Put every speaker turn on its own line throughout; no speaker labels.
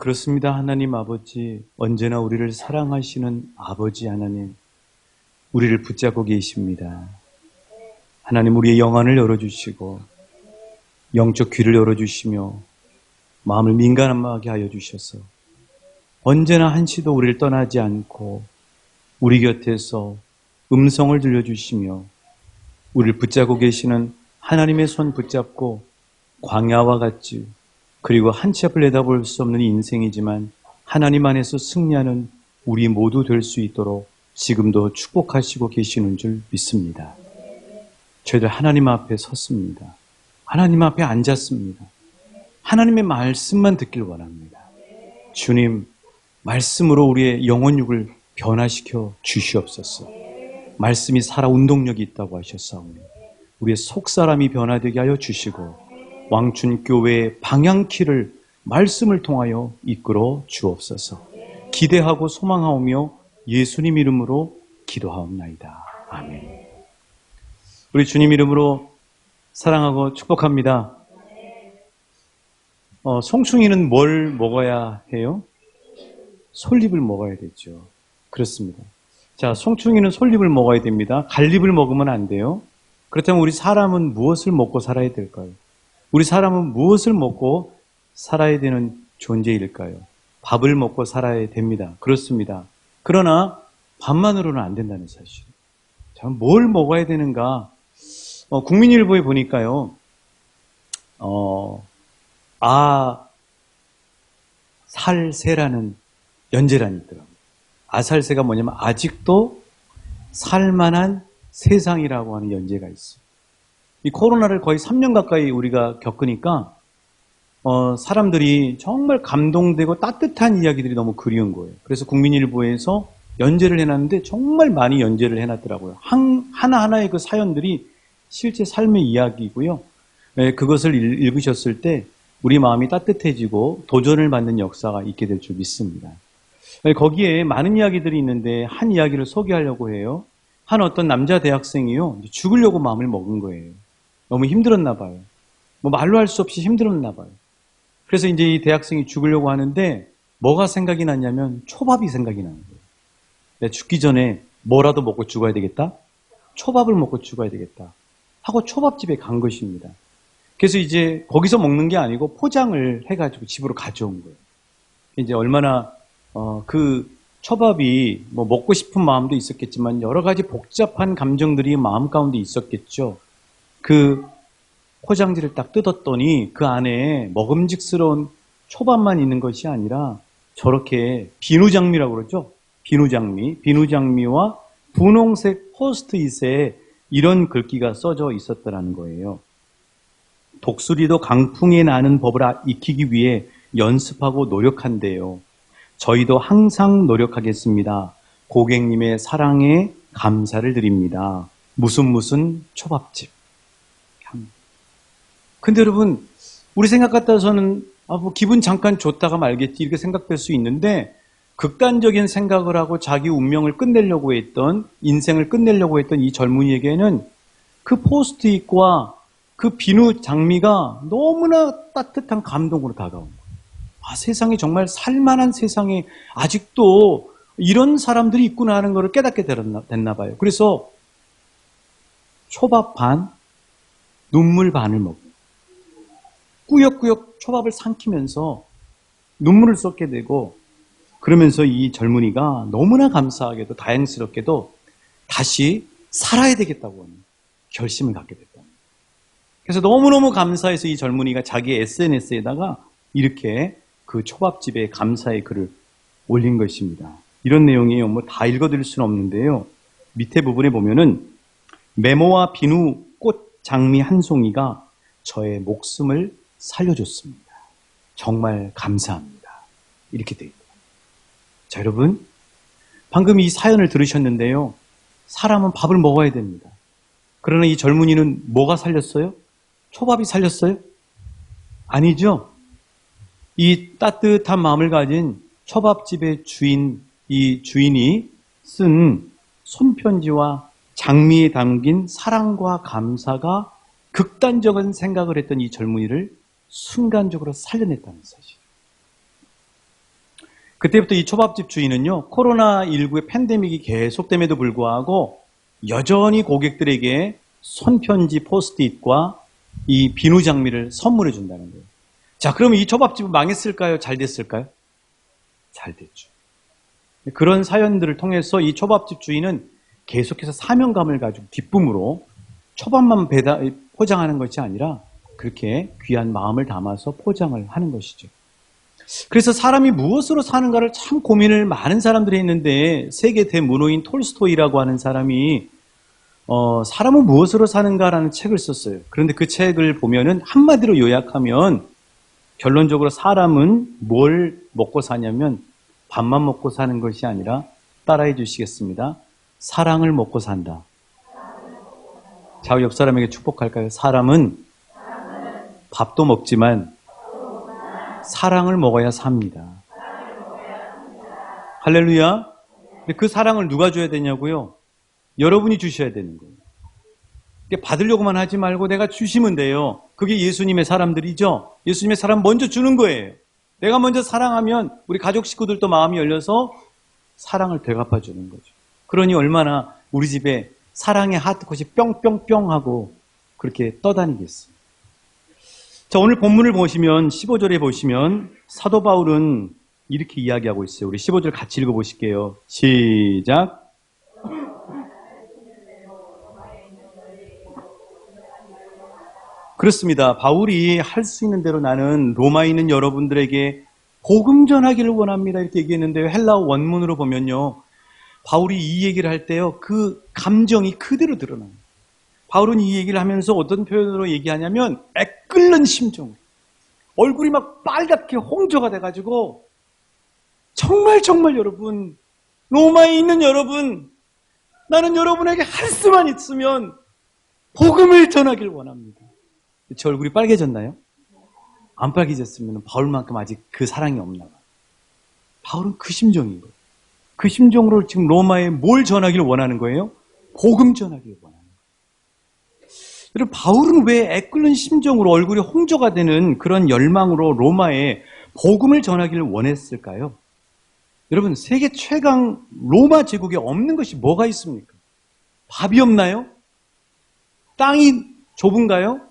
그렇습니다. 하나님 아버지, 언제나 우리를 사랑하시는 아버지 하나님, 우리를 붙잡고 계십니다. 하나님, 우리의 영안을 열어주시고 영적 귀를 열어주시며 마음을 민감하게 하여 주셔서 언제나 한시도 우리를 떠나지 않고 우리 곁에서 음성을 들려주시며 우리를 붙잡고 계시는 하나님의 손 붙잡고 광야와 같이, 그리고 한치 앞을 내다볼 수 없는 인생이지만 하나님 안에서 승리하는 우리 모두 될 수 있도록 지금도 축복하시고 계시는 줄 믿습니다. 저희들 하나님 앞에 섰습니다. 하나님 앞에 앉았습니다. 하나님의 말씀만 듣길 원합니다. 주님, 말씀으로 우리의 영혼육을 변화시켜 주시옵소서. 말씀이 살아 운동력이 있다고 하셨사오니 우리의 속사람이 변화되게 하여 주시고 왕춘교회의 방향키를 말씀을 통하여 이끌어 주옵소서. 기대하고 소망하오며 예수님 이름으로 기도하옵나이다. 아멘. 우리 주님 이름으로 사랑하고 축복합니다. 송충이는 뭘 먹어야 해요? 솔잎을 먹어야 되죠. 그렇습니다. 자, 송충이는 솔잎을 먹어야 됩니다. 갈잎을 먹으면 안 돼요. 그렇다면 우리 사람은 무엇을 먹고 살아야 될까요? 우리 사람은 무엇을 먹고 살아야 되는 존재일까요? 밥을 먹고 살아야 됩니다. 그렇습니다. 그러나 밥만으로는 안 된다는 사실. 자, 뭘 먹어야 되는가? 국민일보에 보니까요, 아살새라는 연재란이 있더라고요. 아살새가 뭐냐면 아직도 살만한 세상이라고 하는 연재가 있어요. 이 코로나를 거의 3년 가까이 우리가 겪으니까 사람들이 정말 감동되고 따뜻한 이야기들이 너무 그리운 거예요. 그래서 국민일보에서 연재를 해놨는데 정말 많이 연재를 해놨더라고요. 하나하나의 그 사연들이 실제 삶의 이야기이고요. 그것을 읽으셨을 때 우리 마음이 따뜻해지고 도전을 받는 역사가 있게 될 줄 믿습니다. 거기에 많은 이야기들이 있는데 한 이야기를 소개하려고 해요. 한 어떤 남자 대학생이요, 죽으려고 마음을 먹은 거예요. 너무 힘들었나 봐요. 말로 할 수 없이 힘들었나 봐요. 그래서 이제 이 대학생이 죽으려고 하는데 뭐가 생각이 났냐면 초밥이 생각이 나는 거예요. 내가 죽기 전에 뭐라도 먹고 죽어야 되겠다? 초밥을 먹고 죽어야 되겠다 하고 초밥집에 간 것입니다. 그래서 이제 거기서 먹는 게 아니고 포장을 해가지고 집으로 가져온 거예요. 이제 얼마나 그 초밥이 먹고 싶은 마음도 있었겠지만 여러 가지 복잡한 감정들이 마음 가운데 있었겠죠. 그 포장지를 딱 뜯었더니 그 안에 먹음직스러운 초밥만 있는 것이 아니라 저렇게 비누장미라고 그러죠. 비누장미와 분홍색 포스트잇에 이런 글귀가 써져 있었더라는 거예요. 독수리도 강풍이 나는 법을 익히기 위해 연습하고 노력한대요. 저희도 항상 노력하겠습니다. 고객님의 사랑에 감사를 드립니다. 무슨 초밥집. 근데 여러분, 우리 생각 같아서는 기분 잠깐 좋다가 말겠지 이렇게 생각될 수 있는데 극단적인 생각을 하고 자기 운명을 끝내려고 했던, 인생을 끝내려고 했던 이 젊은이에게는 그 포스트잇과 그 비누 장미가 너무나 따뜻한 감동으로 다가온 거예요. 세상이 정말 살만한 세상에 아직도 이런 사람들이 있구나 하는 것을 깨닫게 됐나 봐요. 그래서 초밥 반, 눈물 반을 먹고 꾸역꾸역 초밥을 삼키면서 눈물을 쏟게 되고, 그러면서 이 젊은이가 너무나 감사하게도 다행스럽게도 다시 살아야 되겠다고 하는 결심을 갖게 됐다. 그래서 너무너무 감사해서 이 젊은이가 자기 SNS에다가 이렇게 그 초밥집에 감사의 글을 올린 것입니다. 이런 내용이에요. 다 읽어드릴 수는 없는데요. 밑에 부분에 보면은 메모와 비누 꽃 장미 한 송이가 저의 목숨을 살려줬습니다. 정말 감사합니다. 이렇게 되어 있고. 자, 여러분, 방금 이 사연을 들으셨는데요. 사람은 밥을 먹어야 됩니다. 그러나 이 젊은이는 뭐가 살렸어요? 초밥이 살렸어요? 아니죠. 이 따뜻한 마음을 가진 초밥집의 이 주인이 쓴 손편지와 장미에 담긴 사랑과 감사가 극단적인 생각을 했던 이 젊은이를 순간적으로 살려냈다는 사실. 그때부터 이 초밥집 주인은요, 코로나19의 팬데믹이 계속됨에도 불구하고 여전히 고객들에게 손편지 포스트잇과 이 비누 장미를 선물해 준다는 거예요. 자, 그러면 이 초밥집은 망했을까요? 잘 됐을까요? 잘 됐죠. 그런 사연들을 통해서 이 초밥집 주인은 계속해서 사명감을 가지고 기쁨으로 초밥만 포장하는 것이 아니라 그렇게 귀한 마음을 담아서 포장을 하는 것이죠. 그래서 사람이 무엇으로 사는가를 참 고민을 많은 사람들이 했는데 세계 대문호인 톨스토이라고 하는 사람이 사람은 무엇으로 사는가라는 책을 썼어요. 그런데 그 책을 보면은 한마디로 요약하면 결론적으로 사람은 뭘 먹고 사냐면 밥만 먹고 사는 것이 아니라 따라해 주시겠습니다. 사랑을 먹고 산다. 자, 옆 사람에게 축복할까요? 사람은 밥도 먹지만 사랑을 먹어야 삽니다. 할렐루야. 근데 그 사랑을 누가 줘야 되냐고요? 여러분이 주셔야 되는 거예요. 받으려고만 하지 말고 내가 주시면 돼요. 그게 예수님의 사람들이죠. 예수님의 사람 먼저 주는 거예요. 내가 먼저 사랑하면 우리 가족 식구들도 마음이 열려서 사랑을 되갚아 주는 거죠. 그러니 얼마나 우리 집에 사랑의 하트꽃이 뿅뿅뿅 하고 그렇게 떠다니겠어요. 자, 오늘 본문을 보시면 15절에 보시면 사도 바울은 이렇게 이야기하고 있어요. 우리 15절 같이 읽어보실게요. 시작. 그렇습니다. 바울이 할 수 있는 대로 나는 로마에 있는 여러분들에게 복음 전하기를 원합니다. 이렇게 얘기했는데요. 헬라어 원문으로 보면요. 바울이 이 얘기를 할 때요. 그 감정이 그대로 드러납니다. 바울은 이 얘기를 하면서 어떤 표현으로 얘기하냐면 애끓는 심정. 얼굴이 막 빨갛게 홍조가 돼가지고 정말 여러분, 로마에 있는 여러분, 나는 여러분에게 할 수만 있으면 복음을 전하길 원합니다. 제 얼굴이 빨개졌나요? 안 빨개졌으면 바울만큼 아직 그 사랑이 없나 봐요. 바울은 그 심정인 거예요. 그 심정으로 지금 로마에 뭘 전하기를 원하는 거예요? 복음 전하기를 원하는 거예요. 여러분, 바울은 왜 애끓는 심정으로 얼굴이 홍조가 되는 그런 열망으로 로마에 복음을 전하기를 원했을까요? 여러분, 세계 최강 로마 제국에 없는 것이 뭐가 있습니까? 밥이 없나요? 땅이 좁은가요?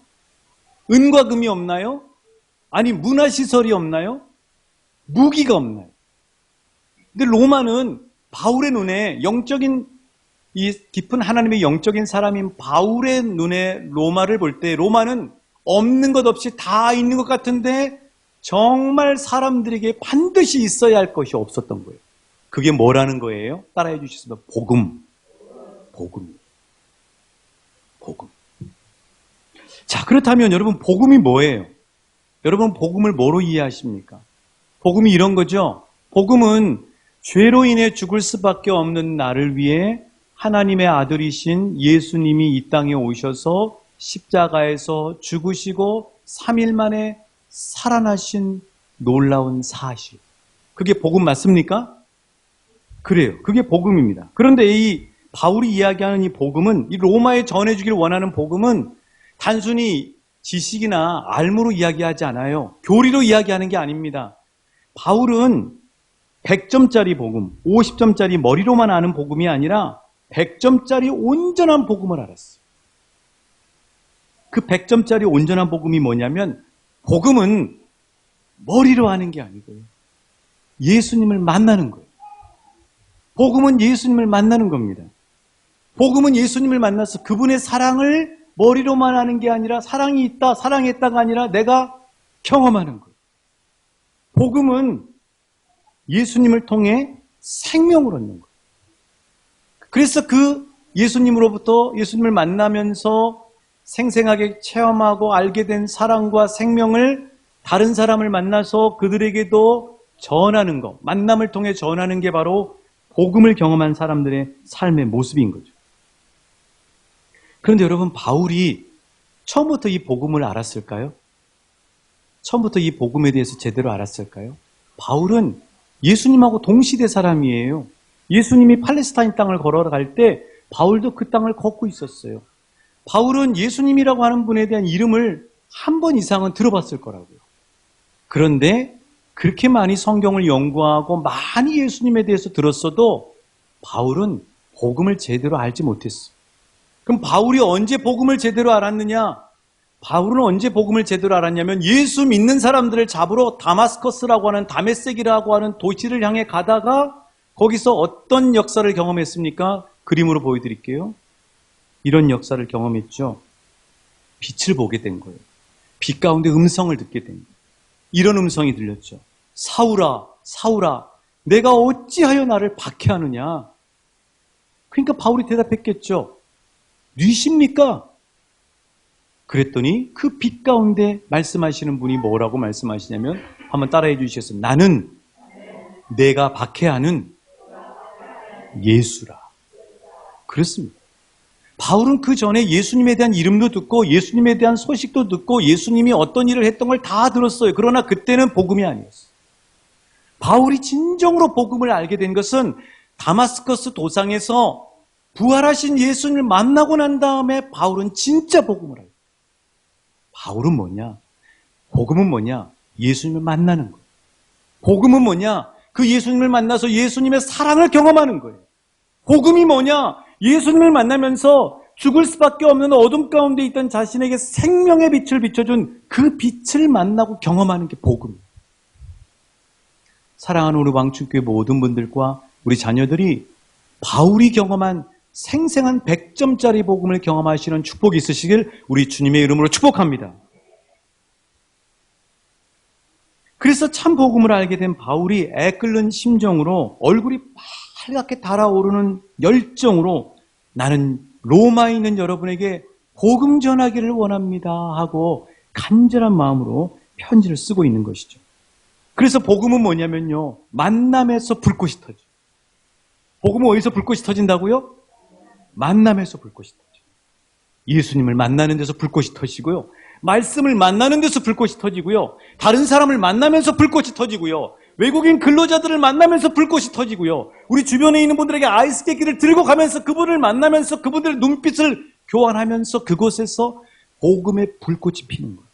은과 금이 없나요? 아니, 문화시설이 없나요? 무기가 없나요? 근데 로마는 바울의 눈에 영적인 이 깊은 하나님의 영적인 사람인 바울의 눈에 로마를 볼 때 로마는 없는 것 없이 다 있는 것 같은데 정말 사람들에게 반드시 있어야 할 것이 없었던 거예요. 그게 뭐라는 거예요? 따라해 주시면 복음. 자, 그렇다면 여러분 복음이 뭐예요? 여러분 복음을 뭐로 이해하십니까? 복음이 이런 거죠. 복음은 죄로 인해 죽을 수밖에 없는 나를 위해 하나님의 아들이신 예수님이 이 땅에 오셔서 십자가에서 죽으시고 3일 만에 살아나신 놀라운 사실. 그게 복음 맞습니까? 그래요. 그게 복음입니다. 그런데 이 바울이 이야기하는 이 복음은, 이 로마에 전해주길 원하는 복음은 단순히 지식이나 알무로 이야기하지 않아요. 교리로 이야기하는 게 아닙니다. 바울은 100점짜리 복음, 50점짜리 머리로만 아는 복음이 아니라 100점짜리 온전한 복음을 알았어요. 그 100점짜리 온전한 복음이 뭐냐면 복음은 머리로 아는 게 아니고요. 예수님을 만나는 거예요. 복음은 예수님을 만나는 겁니다. 복음은 예수님을 만나서 그분의 사랑을 머리로만 아는 게 아니라 사랑이 있다, 사랑했다가 아니라 내가 경험하는 거예요. 복음은 예수님을 통해 생명을 얻는 거예요. 그래서 그 예수님으로부터 예수님을 만나면서 생생하게 체험하고 알게 된 사랑과 생명을 다른 사람을 만나서 그들에게도 전하는 것, 만남을 통해 전하는 게 바로 복음을 경험한 사람들의 삶의 모습인 거죠. 그런데 여러분, 바울이 처음부터 이 복음을 알았을까요? 처음부터 이 복음에 대해서 제대로 알았을까요? 바울은 예수님하고 동시대 사람이에요. 예수님이 팔레스타인 땅을 걸어갈 때 바울도 그 땅을 걷고 있었어요. 바울은 예수님이라고 하는 분에 대한 이름을 한 번 이상은 들어봤을 거라고요. 그런데 그렇게 많이 성경을 연구하고 많이 예수님에 대해서 들었어도 바울은 복음을 제대로 알지 못했어. 그럼 바울이 언제 복음을 제대로 알았느냐? 바울은 언제 복음을 제대로 알았냐면 예수 믿는 사람들을 잡으러 다마스커스라고 하는 다메섹이라고 하는 도시를 향해 가다가 거기서 어떤 역사를 경험했습니까? 그림으로 보여드릴게요. 이런 역사를 경험했죠. 빛을 보게 된 거예요. 빛 가운데 음성을 듣게 된 거예요. 이런 음성이 들렸죠. 사울아, 사울아, 내가 어찌하여 나를 박해하느냐? 그러니까 바울이 대답했겠죠. 뉘십니까? 그랬더니 그 빛 가운데 말씀하시는 분이 뭐라고 말씀하시냐면 한번 따라해 주시겠어요? 나는 내가 박해하는 예수라. 그렇습니다. 바울은 그 전에 예수님에 대한 이름도 듣고 예수님에 대한 소식도 듣고 예수님이 어떤 일을 했던 걸 다 들었어요. 그러나 그때는 복음이 아니었어요. 바울이 진정으로 복음을 알게 된 것은 다마스커스 도상에서 부활하신 예수님을 만나고 난 다음에 바울은 진짜 복음을 알게. 바울은 뭐냐? 복음은 뭐냐? 예수님을 만나는 거예요. 복음은 뭐냐? 그 예수님을 만나서 예수님의 사랑을 경험하는 거예요. 복음이 뭐냐? 예수님을 만나면서 죽을 수밖에 없는 어둠 가운데 있던 자신에게 생명의 빛을 비춰준 그 빛을 만나고 경험하는 게 복음이에요. 사랑하는 우리 왕축교회 모든 분들과 우리 자녀들이 바울이 경험한 생생한 100점짜리 복음을 경험하시는 축복이 있으시길 우리 주님의 이름으로 축복합니다. 그래서 참 복음을 알게 된 바울이 애끓는 심정으로 얼굴이 빨갛게 달아오르는 열정으로 나는 로마에 있는 여러분에게 복음 전하기를 원합니다 하고 간절한 마음으로 편지를 쓰고 있는 것이죠. 그래서 복음은 뭐냐면요. 만남에서 불꽃이 터져. 복음은 어디서 불꽃이 터진다고요? 만남에서 불꽃이 터져. 예수님을 만나는 데서 불꽃이 터지고요. 말씀을 만나는 데서 불꽃이 터지고요. 다른 사람을 만나면서 불꽃이 터지고요. 외국인 근로자들을 만나면서 불꽃이 터지고요. 우리 주변에 있는 분들에게 아이스케이크를 들고 가면서 그분을 만나면서 그분들의 눈빛을 교환하면서 그곳에서 복음의 불꽃이 피는 거예요.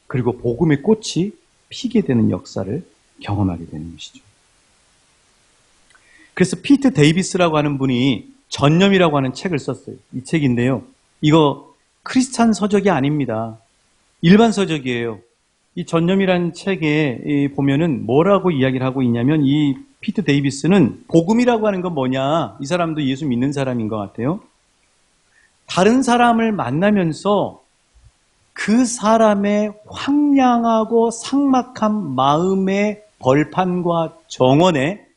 그리고 복음의 꽃이 피게 되는 역사를 경험하게 되는 것이죠. 그래서 피트 데이비스라고 하는 분이 전념이라고 하는 책을 썼어요. 이 책인데요. 이거 크리스찬 서적이 아닙니다. 일반 서적이에요. 이 전념이라는 책에 보면은 뭐라고 이야기를 하고 있냐면 이 피트 데이비스는 복음이라고 하는 건 뭐냐. 이 사람도 예수 믿는 사람인 것 같아요. 다른 사람을 만나면서 그 사람의 황량하고 삭막한 마음의 벌판과 정원에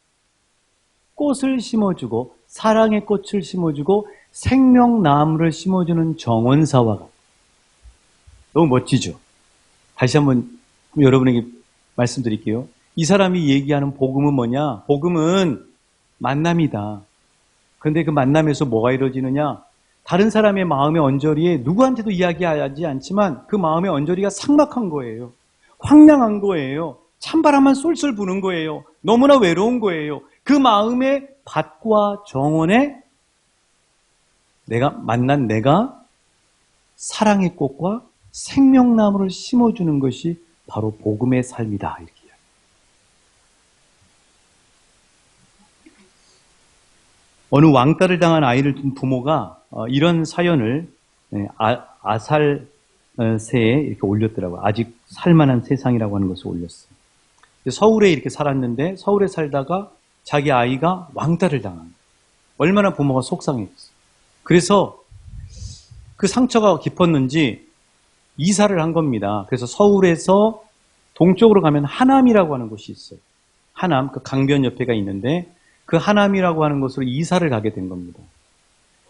꽃을 심어주고 사랑의 꽃을 심어주고 생명나무를 심어주는 정원사와 같아요. 너무 멋지죠? 다시 한번 여러분에게 말씀드릴게요. 이 사람이 얘기하는 복음은 뭐냐? 복음은 만남이다. 그런데 그 만남에서 뭐가 이루어지느냐? 다른 사람의 마음의 언저리에 누구한테도 이야기하지 않지만 그 마음의 언저리가 삭막한 거예요. 황량한 거예요. 찬바람만 쏠쏠 부는 거예요. 너무나 외로운 거예요. 그 마음의 밭과 정원에 내가 사랑의 꽃과 생명나무를 심어주는 것이 바로 복음의 삶이다. 이렇게. 어느 왕따를 당한 아이를 둔 부모가 이런 사연을 아살세에 이렇게 올렸더라고요. 아직 살만한 세상이라고 하는 것을 올렸어요. 서울에 이렇게 살았는데 서울에 살다가 자기 아이가 왕따를 당한 거예요. 얼마나 부모가 속상했어요. 그래서 그 상처가 깊었는지 이사를 한 겁니다. 그래서 서울에서 동쪽으로 가면 하남이라고 하는 곳이 있어요. 하남, 그 강변 옆에가 있는데 그 하남이라고 하는 곳으로 이사를 가게 된 겁니다.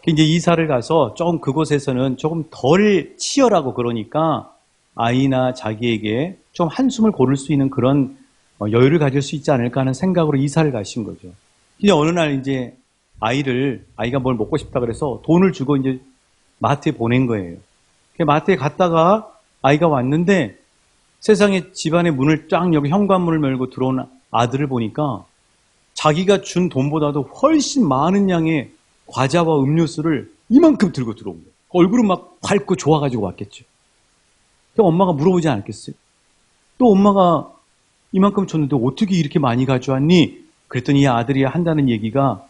이제 이사를 가서 조금 그곳에서는 조금 덜 치열하고 그러니까 아이나 자기에게 좀 한숨을 고를 수 있는 그런 여유를 가질 수 있지 않을까 하는 생각으로 이사를 가신 거죠. 이제 어느 날 이제 아이가 뭘 먹고 싶다 그래서 돈을 주고 이제 마트에 보낸 거예요. 마트에 갔다가 아이가 왔는데 세상에 집안의 문을 쫙 열고 현관문을 열고 들어온 아들을 보니까 자기가 준 돈보다도 훨씬 많은 양의 과자와 음료수를 이만큼 들고 들어온 거예요. 얼굴은 막 밝고 좋아가지고 왔겠죠. 엄마가 물어보지 않았겠어요? 또 엄마가 이만큼 줬는데 어떻게 이렇게 많이 가져왔니? 그랬더니 이 아들이 한다는 얘기가,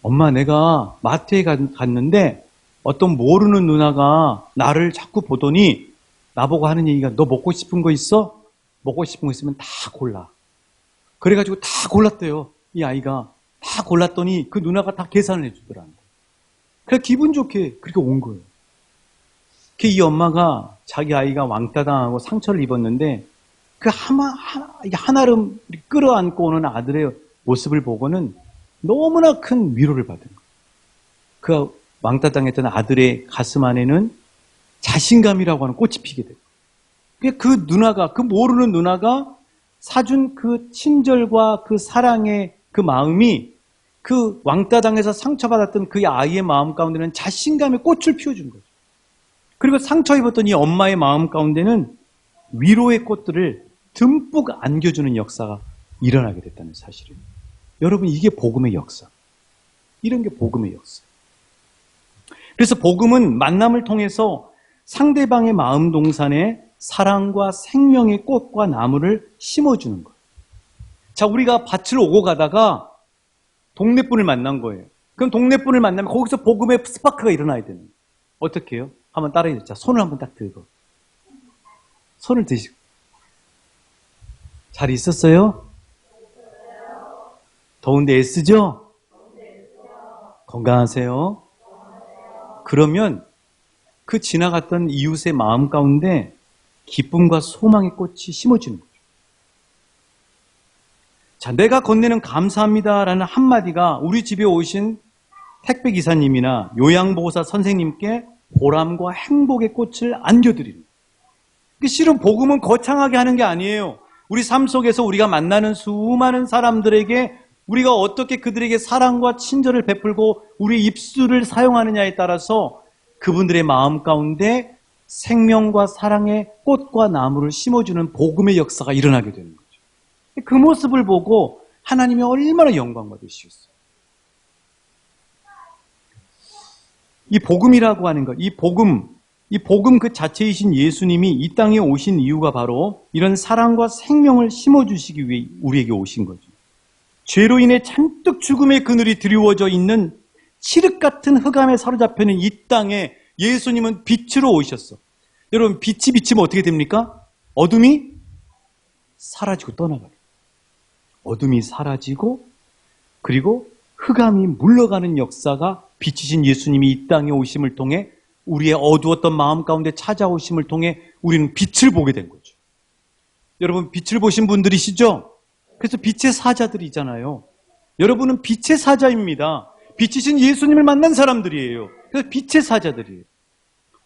엄마, 내가 마트에 갔는데 어떤 모르는 누나가 나를 자꾸 보더니 나보고 하는 얘기가, 너 먹고 싶은 거 있어? 먹고 싶은 거 있으면 다 골라. 그래가지고 다 골랐대요. 이 아이가 다 골랐더니 그 누나가 다 계산을 해주더라는 거예요. 그래서 기분 좋게 그렇게 온 거예요. 이 엄마가 자기 아이가 왕따 당하고 상처를 입었는데 그 한아름 끌어안고 오는 아들의 모습을 보고는 너무나 큰 위로를 받은 거예요. 그 왕따 당했던 아들의 가슴 안에는 자신감이라고 하는 꽃이 피게 되고, 그 누나가, 그 모르는 누나가 사준 그 친절과 그 사랑의 그 마음이 그 왕따 당해서 상처받았던 그 아이의 마음 가운데는 자신감의 꽃을 피워준 거죠. 그리고 상처 입었던 이 엄마의 마음 가운데는 위로의 꽃들을 듬뿍 안겨주는 역사가 일어나게 됐다는 사실이에요. 여러분, 이게 복음의 역사. 이런 게 복음의 역사. 그래서 복음은 만남을 통해서 상대방의 마음 동산에 사랑과 생명의 꽃과 나무를 심어주는 거예요. 자, 우리가 밭을 오고 가다가 동네분을 만난 거예요. 그럼 동네분을 만나면 거기서 복음의 스파크가 일어나야 되는 거예요. 어떻게 해요? 한번 따라해 주자. 손을 한번 딱 들고. 손을 드시고. 잘 있었어요? 더운데 애쓰죠? 건강하세요? 그러면 그 지나갔던 이웃의 마음 가운데 기쁨과 소망의 꽃이 심어지는 거죠. 자, 내가 건네는 감사합니다라는 한마디가 우리 집에 오신 택배기사님이나 요양보호사 선생님께 보람과 행복의 꽃을 안겨드리는 거예요. 실은 복음은 거창하게 하는 게 아니에요. 우리 삶 속에서 우리가 만나는 수많은 사람들에게 우리가 어떻게 그들에게 사랑과 친절을 베풀고 우리 입술을 사용하느냐에 따라서 그분들의 마음 가운데 생명과 사랑의 꽃과 나무를 심어주는 복음의 역사가 일어나게 되는 거죠. 그 모습을 보고 하나님이 얼마나 영광 받으시겠어요. 이 복음이라고 하는 것, 이 복음 그 자체이신 예수님이 이 땅에 오신 이유가 바로 이런 사랑과 생명을 심어주시기 위해 우리에게 오신 거죠. 죄로 인해 잔뜩 죽음의 그늘이 드리워져 있는 칠흑 같은 흑암에 사로잡혀있는 이 땅에 예수님은 빛으로 오셨어. 여러분, 빛이 비치면 어떻게 됩니까? 어둠이 사라지고 떠나가요. 어둠이 사라지고 그리고 흑암이 물러가는 역사가 빛이신 예수님이 이 땅에 오심을 통해 우리의 어두웠던 마음 가운데 찾아오심을 통해 우리는 빛을 보게 된 거죠. 여러분, 빛을 보신 분들이시죠? 그래서 빛의 사자들이잖아요. 여러분은 빛의 사자입니다. 빛이신 예수님을 만난 사람들이에요. 그래서 빛의 사자들이에요.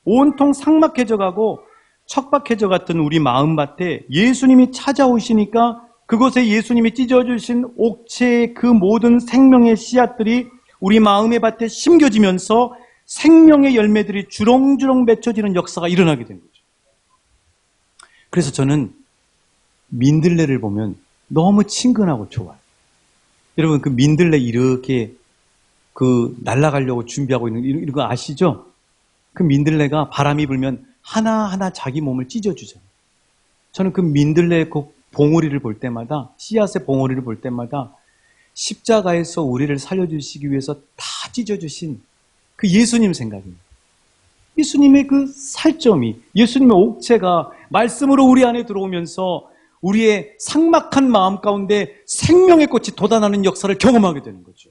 온통 삭막해져 가고 척박해져 갔던 우리 마음밭에 예수님이 찾아오시니까 그곳에 예수님이 찢어주신 옥체의 그 모든 생명의 씨앗들이 우리 마음의 밭에 심겨지면서 생명의 열매들이 주렁주렁 맺혀지는 역사가 일어나게 된 거죠. 그래서 저는 민들레를 보면 너무 친근하고 좋아요. 여러분, 그 민들레 이렇게 날아가려고 준비하고 있는 이런 거 아시죠? 그 민들레가 바람이 불면 하나하나 자기 몸을 찢어주잖아요. 저는 그 민들레의 그 봉우리를 볼 때마다, 씨앗의 봉우리를 볼 때마다 십자가에서 우리를 살려주시기 위해서 다 찢어주신 그 예수님 생각입니다. 예수님의 그 살점이, 예수님의 옥체가 말씀으로 우리 안에 들어오면서 우리의 삭막한 마음 가운데 생명의 꽃이 돋아나는 역사를 경험하게 되는 거죠.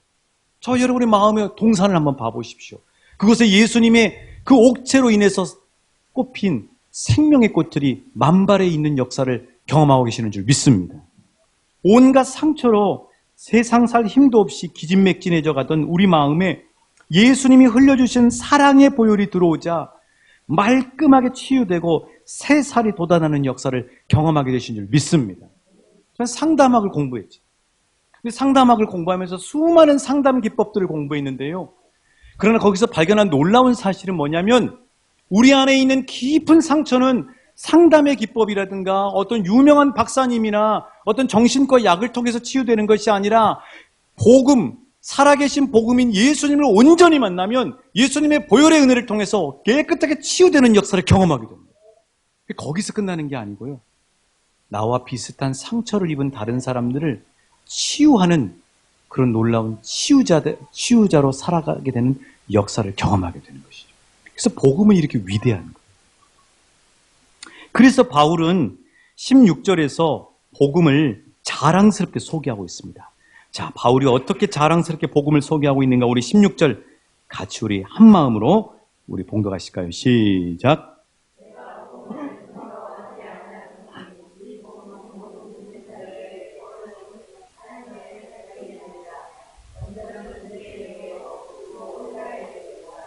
저 여러분의 마음의 동산을 한번 봐보십시오. 그곳에 예수님의 그 옥체로 인해서 꽃핀 생명의 꽃들이 만발해 있는 역사를 경험하고 계시는 줄 믿습니다. 온갖 상처로 세상 살 힘도 없이 기진맥진해져 가던 우리 마음에 예수님이 흘려주신 사랑의 보혈이 들어오자 말끔하게 치유되고 새 살이 돋아나는 역사를 경험하게 되신 줄 믿습니다. 저는 상담학을 공부했죠. 상담학을 공부하면서 수많은 상담 기법들을 공부했는데요. 그러나 거기서 발견한 놀라운 사실은 뭐냐면 우리 안에 있는 깊은 상처는 상담의 기법이라든가 어떤 유명한 박사님이나 어떤 정신과 약을 통해서 치유되는 것이 아니라 복음, 살아계신 복음인 예수님을 온전히 만나면 예수님의 보혈의 은혜를 통해서 깨끗하게 치유되는 역사를 경험하게 됩니다. 거기서 끝나는 게 아니고요. 나와 비슷한 상처를 입은 다른 사람들을 치유하는 그런 놀라운 치유자로 살아가게 되는 역사를 경험하게 되는 것이죠. 그래서 복음은 이렇게 위대한 거예요. 그래서 바울은 16절에서 복음을 자랑스럽게 소개하고 있습니다. 자, 바울이 어떻게 자랑스럽게 복음을 소개하고 있는가? 우리 16절 같이 우리 한 마음으로 우리 봉독하실까요? 시작.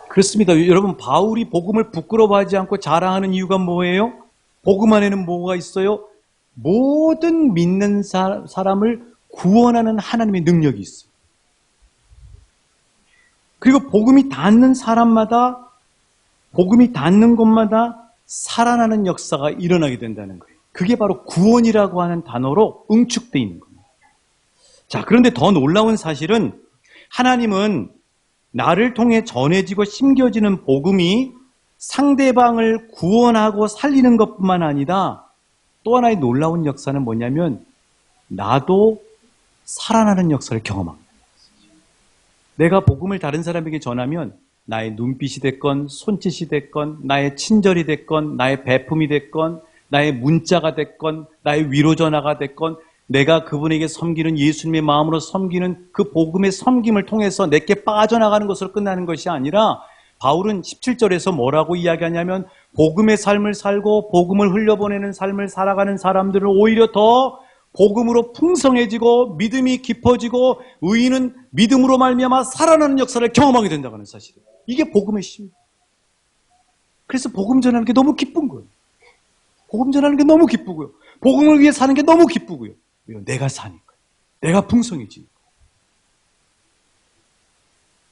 그렇습니다. 여러분, 바울이 복음을 부끄러워하지 않고 자랑하는 이유가 뭐예요? 복음 안에는 뭐가 있어요? 모든 믿는 사람을 구원하는 하나님의 능력이 있어요. 그리고 복음이 닿는 사람마다, 복음이 닿는 곳마다 살아나는 역사가 일어나게 된다는 거예요. 그게 바로 구원이라고 하는 단어로 응축되어 있는 겁니다. 자, 그런데 더 놀라운 사실은 하나님은 나를 통해 전해지고 심겨지는 복음이 상대방을 구원하고 살리는 것뿐만 아니라 또 하나의 놀라운 역사는 뭐냐면 나도 살아나는 역사를 경험합니다. 내가 복음을 다른 사람에게 전하면 나의 눈빛이 됐건 손짓이 됐건 나의 친절이 됐건 나의 배품이 됐건 나의 문자가 됐건 나의 위로 전화가 됐건 내가 그분에게 섬기는 예수님의 마음으로 섬기는 그 복음의 섬김을 통해서 내게 빠져나가는 것으로 끝나는 것이 아니라 바울은 17절에서 뭐라고 이야기하냐면 복음의 삶을 살고 복음을 흘려보내는 삶을 살아가는 사람들을 오히려 더 복음으로 풍성해지고 믿음이 깊어지고 의인은 믿음으로 말미암아 살아나는 역사를 경험하게 된다는 사실이에요. 이게 복음의 힘. 그래서 복음 전하는 게 너무 기쁜 거예요. 복음 전하는 게 너무 기쁘고요. 복음을 위해 사는 게 너무 기쁘고요. 내가 사니까. 내가 풍성해지니까.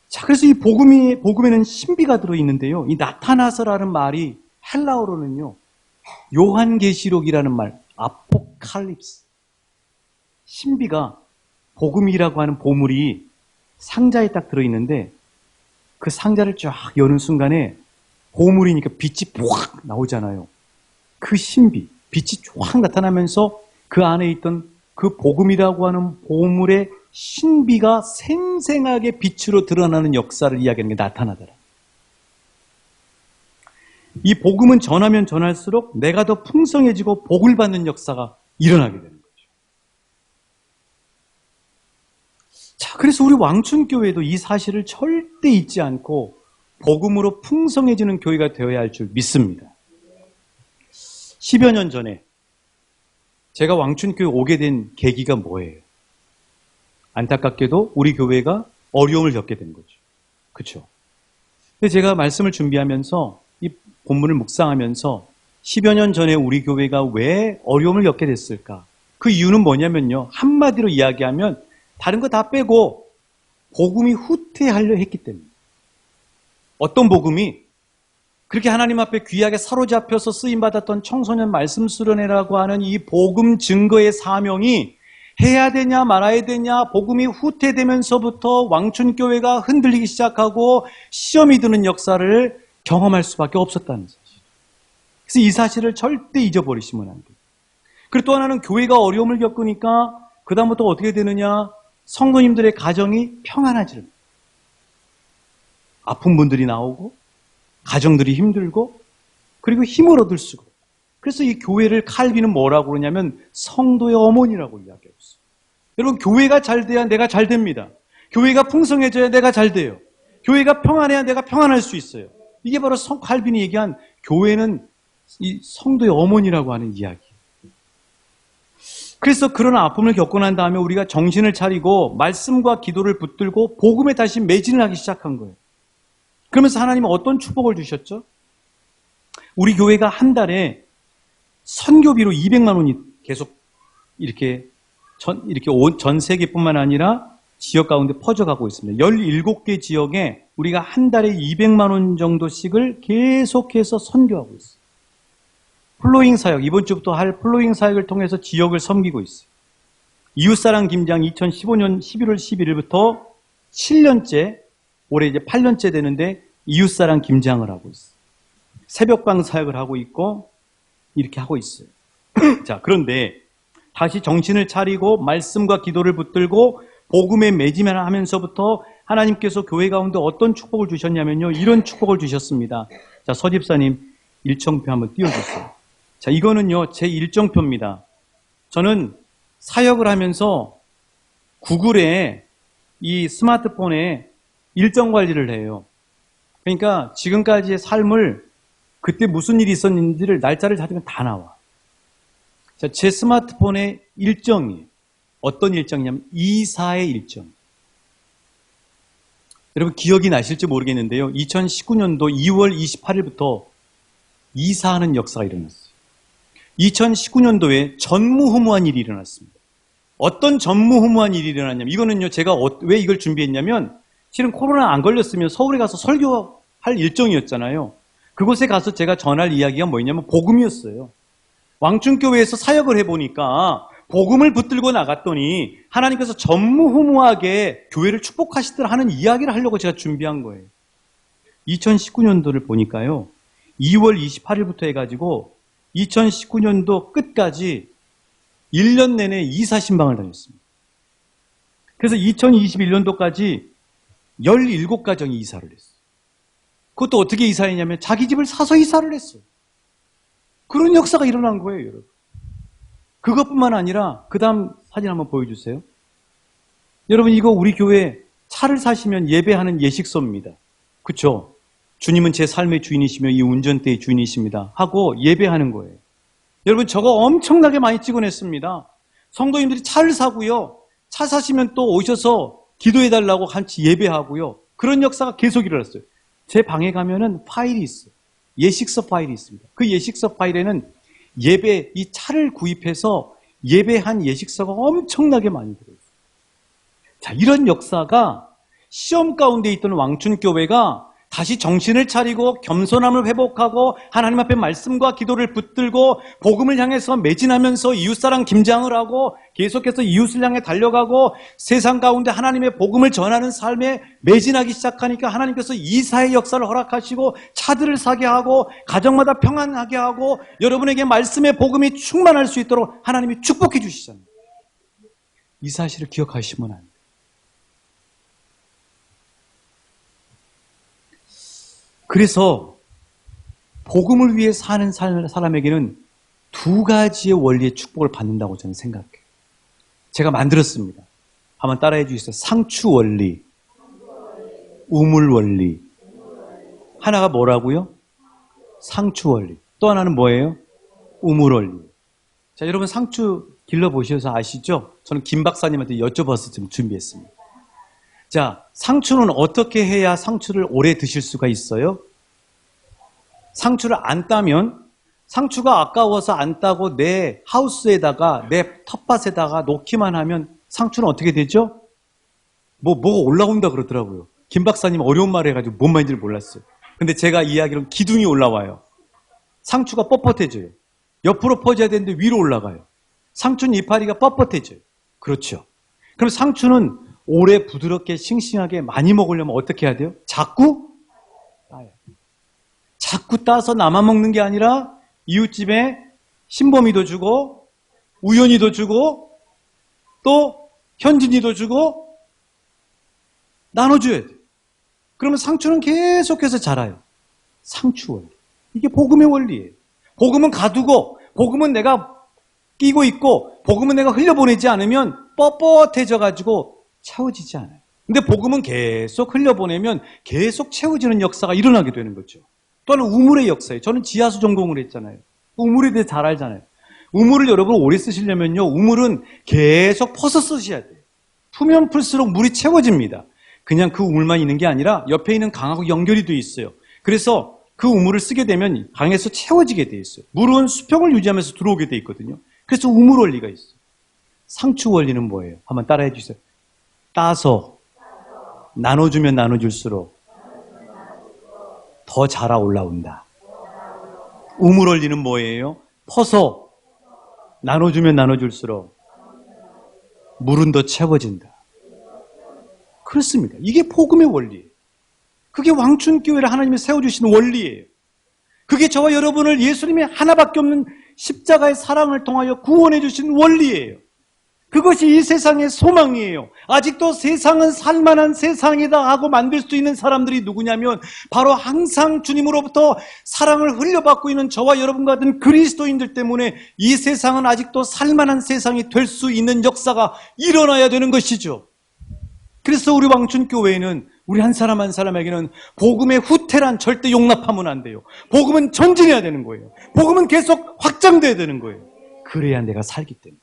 자, 그래서 이 복음에는 신비가 들어있는데요. 이 나타나서라는 말이 헬라어로는요, 요한계시록이라는 말, 아포칼립스. 신비가 복음이라고 하는 보물이 상자에 딱 들어있는데 그 상자를 쫙 여는 순간에 보물이니까 빛이 쫙 나오잖아요. 그 신비, 빛이 쫙 나타나면서 그 안에 있던 그 복음이라고 하는 보물의 신비가 생생하게 빛으로 드러나는 역사를 이야기하는 게 나타나더라. 이 복음은 전하면 전할수록 내가 더 풍성해지고 복을 받는 역사가 일어나게 되는 거죠. 자, 그래서 우리 왕춘교회도 이 사실을 절대 잊지 않고 복음으로 풍성해지는 교회가 되어야 할 줄 믿습니다. 10여 년 전에 제가 왕춘교회 오게 된 계기가 뭐예요? 안타깝게도 우리 교회가 어려움을 겪게 된 거죠. 그렇죠? 근데 제가 말씀을 준비하면서 이 본문을 묵상하면서 10여 년 전에 우리 교회가 왜 어려움을 겪게 됐을까? 그 이유는 뭐냐면요. 한마디로 이야기하면 다른 거 다 빼고 복음이 후퇴하려 했기 때문에. 어떤 복음이? 그렇게 하나님 앞에 귀하게 사로잡혀서 쓰임받았던 청소년 말씀 수련회라고 하는 이 복음 증거의 사명이 해야 되냐 말아야 되냐 복음이 후퇴되면서부터 왕춘교회가 흔들리기 시작하고 시험이 드는 역사를 경험할 수밖에 없었다는 사실. 그래서 이 사실을 절대 잊어버리시면 안 돼요. 그리고 또 하나는 교회가 어려움을 겪으니까 그 다음부터 어떻게 되느냐, 성도님들의 가정이 평안하지 않아요. 아픈 분들이 나오고 가정들이 힘들고 그리고 힘을 얻을 수가. 그래서 이 교회를 칼빈은 뭐라고 그러냐면 성도의 어머니라고 이야기하고 있어요. 여러분, 교회가 잘 돼야 내가 잘 됩니다. 교회가 풍성해져야 내가 잘 돼요. 교회가 평안해야 내가 평안할 수 있어요. 이게 바로 칼빈이 얘기한 교회는 이 성도의 어머니라고 하는 이야기. 그래서 그런 아픔을 겪고 난 다음에 우리가 정신을 차리고 말씀과 기도를 붙들고 복음에 다시 매진을 하기 시작한 거예요. 그러면서 하나님은 어떤 축복을 주셨죠? 우리 교회가 한 달에 선교비로 200만 원이 계속 이렇게 전 세계뿐만 아니라 지역 가운데 퍼져가고 있습니다. 17개 지역에 우리가 한 달에 200만 원 정도씩을 계속해서 선교하고 있어요. 플로잉 사역, 이번 주부터 할 플로잉 사역을 통해서 지역을 섬기고 있어요. 이웃사랑 김장 2015년 11월 11일부터 7년째, 올해 이제 8년째 되는데 이웃사랑 김장을 하고 있어요. 새벽방 사역을 하고 있고 이렇게 하고 있어요. 자, 그런데 다시 정신을 차리고 말씀과 기도를 붙들고 복음에 매진하면서부터 하나님께서 교회 가운데 어떤 축복을 주셨냐면요. 이런 축복을 주셨습니다. 자, 서집사님 일정표 한번 띄워주세요. 자, 이거는요. 제 일정표입니다. 저는 사역을 하면서 구글에 이 스마트폰에 일정 관리를 해요. 그러니까 지금까지의 삶을 그때 무슨 일이 있었는지를 날짜를 찾으면 다 나와. 자, 제 스마트폰에 일정이 어떤 일정이냐면 이사의 일정. 여러분 기억이 나실지 모르겠는데요. 2019년도 2월 28일부터 이사하는 역사가 일어났어요. 2019년도에 전무후무한 일이 일어났습니다. 어떤 전무후무한 일이 일어났냐면 이거는요. 제가 왜 이걸 준비했냐면 실은 코로나 안 걸렸으면 서울에 가서 설교할 일정이었잖아요. 그곳에 가서 제가 전할 이야기가 뭐였냐면 복음이었어요. 왕춘교회에서 사역을 해보니까 복음을 붙들고 나갔더니 하나님께서 전무후무하게 교회를 축복하시더라 하는 이야기를 하려고 제가 준비한 거예요. 2019년도를 보니까요. 2월 28일부터 해가지고 2019년도 끝까지 1년 내내 이사 신방을 다녔습니다. 그래서 2021년도까지 17가정이 이사를 했어요. 그것도 어떻게 이사했냐면 자기 집을 사서 이사를 했어요. 그런 역사가 일어난 거예요, 여러분. 그것뿐만 아니라 그 다음 사진 한번 보여주세요. 여러분 이거 우리 교회 차를 사시면 예배하는 예식서입니다. 그렇죠? 주님은 제 삶의 주인이시며 이 운전대의 주인이십니다 하고 예배하는 거예요. 여러분 저거 엄청나게 많이 찍어냈습니다. 성도님들이 차를 사고요. 차 사시면 또 오셔서 기도해달라고 같이 예배하고요. 그런 역사가 계속 일어났어요. 제 방에 가면은 파일이 있어요. 예식서 파일이 있습니다. 그 예식서 파일에는 예배, 이 차를 구입해서 예배한 예식서가 엄청나게 많이 들어있어요. 자, 이런 역사가 시험 가운데 있던 왕춘교회가 다시 정신을 차리고 겸손함을 회복하고 하나님 앞에 말씀과 기도를 붙들고 복음을 향해서 매진하면서 이웃사랑 김장을 하고 계속해서 이웃을 향해 달려가고 세상 가운데 하나님의 복음을 전하는 삶에 매진하기 시작하니까 하나님께서 이사의 역사를 허락하시고 차들을 사게 하고 가정마다 평안하게 하고 여러분에게 말씀의 복음이 충만할 수 있도록 하나님이 축복해 주시잖아요. 이 사실을 기억하시면 안 돼요. 그래서 복음을 위해 사는 사람에게는 두 가지의 원리의 축복을 받는다고 저는 생각해요. 제가 만들었습니다. 한번 따라해 주세요. 상추 원리, 우물 원리. 하나가 뭐라고요? 상추 원리. 또 하나는 뭐예요? 우물 원리. 자, 여러분 상추 길러보셔서 아시죠? 저는 김 박사님한테 여쭤봐서 좀 준비했습니다. 자, 상추는 어떻게 해야 상추를 오래 드실 수가 있어요? 상추를 안 따면 상추가 아까워서 안 따고 내 하우스에다가 내 텃밭에다가 놓기만 하면 상추는 어떻게 되죠? 뭐가 올라온다 그러더라고요. 김 박사님 어려운 말 해가지고 뭔 말인지를 몰랐어요. 근데 제가 이야기로는 기둥이 올라와요. 상추가 뻣뻣해져요. 옆으로 퍼져야 되는데 위로 올라가요. 상추는 이파리가 뻣뻣해져요. 그렇죠. 그럼 상추는 오래 부드럽게 싱싱하게 많이 먹으려면 어떻게 해야 돼요? 자꾸 따요. 자꾸 따서 나만 먹는 게 아니라 이웃집에 신범이도 주고 우연이도 주고 또 현진이도 주고 나눠줘야 돼요. 그러면 상추는 계속해서 자라요. 상추 원리. 이게 복음의 원리예요. 복음은 가두고 복음은 내가 끼고 있고 복음은 내가 흘려보내지 않으면 뻣뻣해져가지고 채워지지 않아요. 근데 복음은 계속 흘려보내면 계속 채워지는 역사가 일어나게 되는 거죠. 또는 우물의 역사예요. 저는 지하수 전공을 했잖아요. 우물에 대해 잘 알잖아요. 우물을 여러분 오래 쓰시려면요. 우물은 계속 퍼서 쓰셔야 돼요. 풀면 풀수록 물이 채워집니다. 그냥 그 우물만 있는 게 아니라 옆에 있는 강하고 연결이 되어 있어요. 그래서 그 우물을 쓰게 되면 강에서 채워지게 되어 있어요. 물은 수평을 유지하면서 들어오게 되어 있거든요. 그래서 우물 원리가 있어요. 상추 원리는 뭐예요? 한번 따라해 주세요. 따서 나눠주면 나눠줄수록 더 자라 올라온다. 우물 원리는 뭐예요? 퍼서 나눠주면 나눠줄수록 물은 더 채워진다. 그렇습니다. 이게 복음의 원리예요. 그게 왕춘교회를 하나님이 세워주시는 원리예요. 그게 저와 여러분을 예수님이 하나밖에 없는 십자가의 사랑을 통하여 구원해 주신 원리예요. 그것이 이 세상의 소망이에요. 아직도 세상은 살만한 세상이다 하고 만들 수 있는 사람들이 누구냐면 바로 항상 주님으로부터 사랑을 흘려받고 있는 저와 여러분 같은 그리스도인들 때문에 이 세상은 아직도 살만한 세상이 될 수 있는 역사가 일어나야 되는 것이죠. 그래서 우리 왕춘교회에는 우리 한 사람 한 사람에게는 복음의 후퇴란 절대 용납하면 안 돼요. 복음은 전진해야 되는 거예요. 복음은 계속 확장돼야 되는 거예요. 그래야 내가 살기 때문에.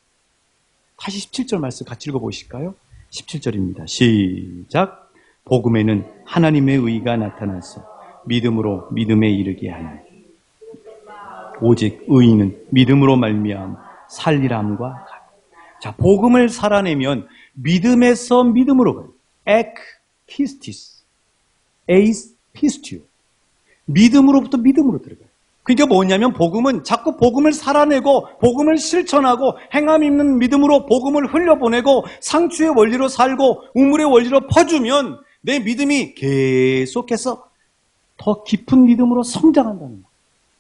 다시 17절 말씀 같이 읽어보실까요? 17절입니다. 시작. 복음에는 하나님의 의가 나타나서 믿음으로 믿음에 이르게 하니 오직 의인은 믿음으로 말미암아 살리람과 같다. 자, 복음을 살아내면 믿음에서 믿음으로 가요. ek pistis, eis pistio. 믿음으로부터 믿음으로 들어가요. 그게 뭐냐면 복음은 자꾸 복음을 살아내고 복음을 실천하고 행함 있는 믿음으로 복음을 흘려보내고 상추의 원리로 살고 우물의 원리로 퍼주면 내 믿음이 계속해서 더 깊은 믿음으로 성장한다는 거예요.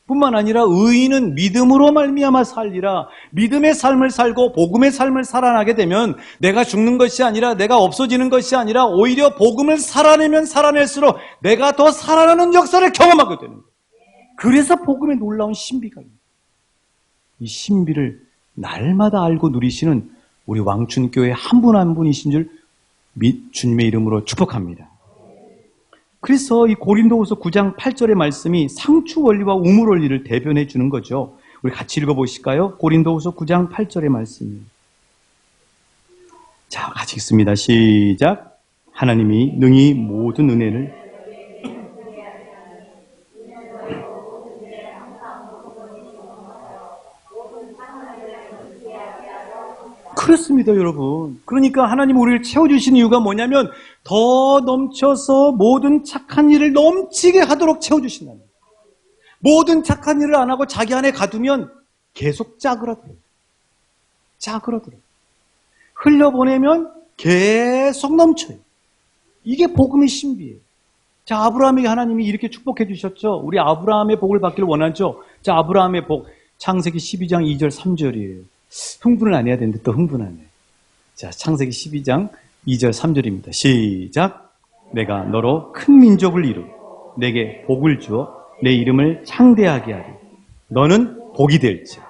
뿐만 아니라 의인은 믿음으로 말미암아 살리라. 믿음의 삶을 살고 복음의 삶을 살아나게 되면 내가 죽는 것이 아니라 내가 없어지는 것이 아니라 오히려 복음을 살아내면 살아낼수록 내가 더 살아나는 역사를 경험하게 되는 거예요. 그래서 복음의 놀라운 신비가 있습니다. 이 신비를 날마다 알고 누리시는 우리 왕춘교회 한 분 한 분이신 줄 주님의 이름으로 축복합니다. 그래서 이 고린도후서 9장 8절의 말씀이 상추 원리와 우물 원리를 대변해 주는 거죠. 우리 같이 읽어보실까요? 고린도후서 9장 8절의 말씀이에요. 자, 같이 읽습니다. 시작. 하나님이 능히 모든 은혜를 그렇습니다, 여러분. 그러니까 하나님 우리를 채워주신 이유가 뭐냐면 더 넘쳐서 모든 착한 일을 넘치게 하도록 채워주신다는 거예요. 모든 착한 일을 안 하고 자기 안에 가두면 계속 짜그라들어요. 짜그라들어요. 흘려보내면 계속 넘쳐요. 이게 복음의 신비예요. 자, 아브라함에게 하나님이 이렇게 축복해 주셨죠. 우리 아브라함의 복을 받기를 원하죠. 자, 아브라함의 복 창세기 12장 2절 3절이에요. 흥분을 안 해야 되는데 또 흥분하네. 자, 창세기 12장 2절 3절입니다. 시작. 내가 너로 큰 민족을 이루고 내게 복을 주어 내 이름을 창대하게 하리. 너는 복이 될지라.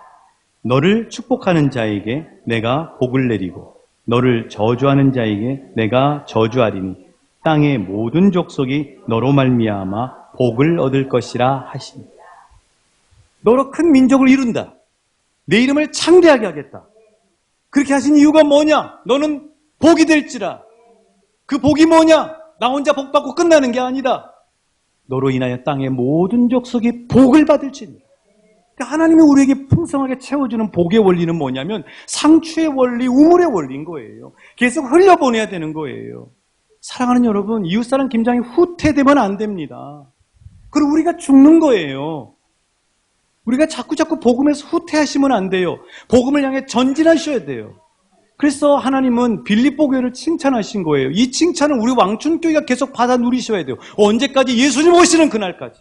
너를 축복하는 자에게 내가 복을 내리고 너를 저주하는 자에게 내가 저주하리니 땅의 모든 족속이 너로 말미암아 복을 얻을 것이라 하시니. 너로 큰 민족을 이룬다. 내 이름을 창대하게 하겠다. 그렇게 하신 이유가 뭐냐? 너는 복이 될지라. 그 복이 뭐냐? 나 혼자 복 받고 끝나는 게 아니다. 너로 인하여 땅의 모든 족속이 복을 받을지니. 그러니까 하나님이 우리에게 풍성하게 채워주는 복의 원리는 뭐냐면 상추의 원리, 우물의 원리인 거예요. 계속 흘려보내야 되는 거예요. 사랑하는 여러분, 이웃사랑 김장이 후퇴되면 안 됩니다. 그리고 우리가 죽는 거예요. 우리가 자꾸 복음에서 후퇴하시면 안 돼요. 복음을 향해 전진하셔야 돼요. 그래서 하나님은 빌립보 교회를 칭찬하신 거예요. 이 칭찬은 우리 왕춘교회가 계속 받아 누리셔야 돼요. 언제까지? 예수님 오시는 그날까지.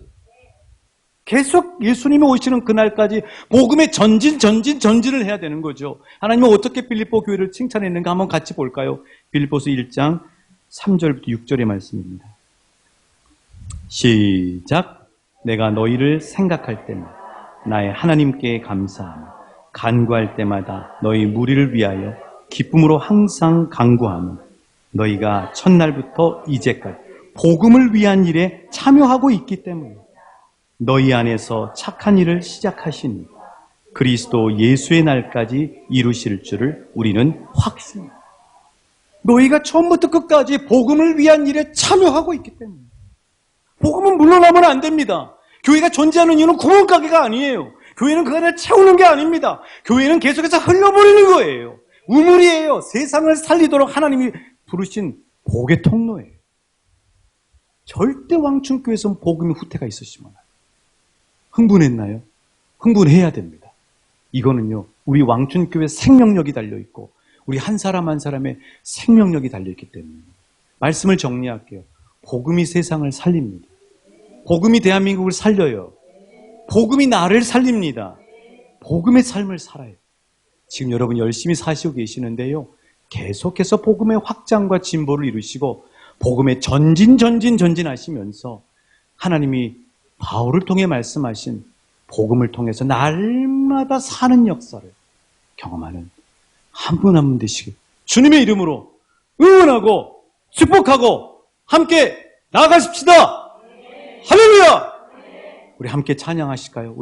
계속 예수님이 오시는 그날까지 복음의 전진을 해야 되는 거죠. 하나님은 어떻게 빌립보 교회를 칭찬했는가 한번 같이 볼까요? 빌립보서 1장 3절부터 6절의 말씀입니다. 시작. 내가 너희를 생각할 때마다 나의 하나님께 감사하며 간구할 때마다 너희 무리를 위하여 기쁨으로 항상 간구하며 너희가 첫날부터 이제까지 복음을 위한 일에 참여하고 있기 때문에 너희 안에서 착한 일을 시작하시니 그리스도 예수의 날까지 이루실 줄을 우리는 확신합니다. 너희가 처음부터 끝까지 복음을 위한 일에 참여하고 있기 때문에 복음은 물러나면 안 됩니다. 교회가 존재하는 이유는 구멍가게가 아니에요. 교회는 그 안을 채우는 게 아닙니다. 교회는 계속해서 흘려버리는 거예요. 우물이에요. 세상을 살리도록 하나님이 부르신 복의 통로예요. 절대 왕춘교회에서는 복음의 후퇴가 있으시면 흥분했나요? 흥분해야 됩니다. 이거는요, 우리 왕춘교회 생명력이 달려있고 우리 한 사람 한 사람의 생명력이 달려있기 때문에 말씀을 정리할게요. 복음이 세상을 살립니다. 복음이 대한민국을 살려요. 복음이 나를 살립니다. 복음의 삶을 살아요. 지금 여러분 열심히 사시고 계시는데요. 계속해서 복음의 확장과 진보를 이루시고 복음의 전진하시면서 하나님이 바울을 통해 말씀하신 복음을 통해서 날마다 사는 역사를 경험하는 한 분 한 분 되시길 주님의 이름으로 응원하고 축복하고 함께 나아가십시다. 할렐루야! 우리 함께 찬양하실까요?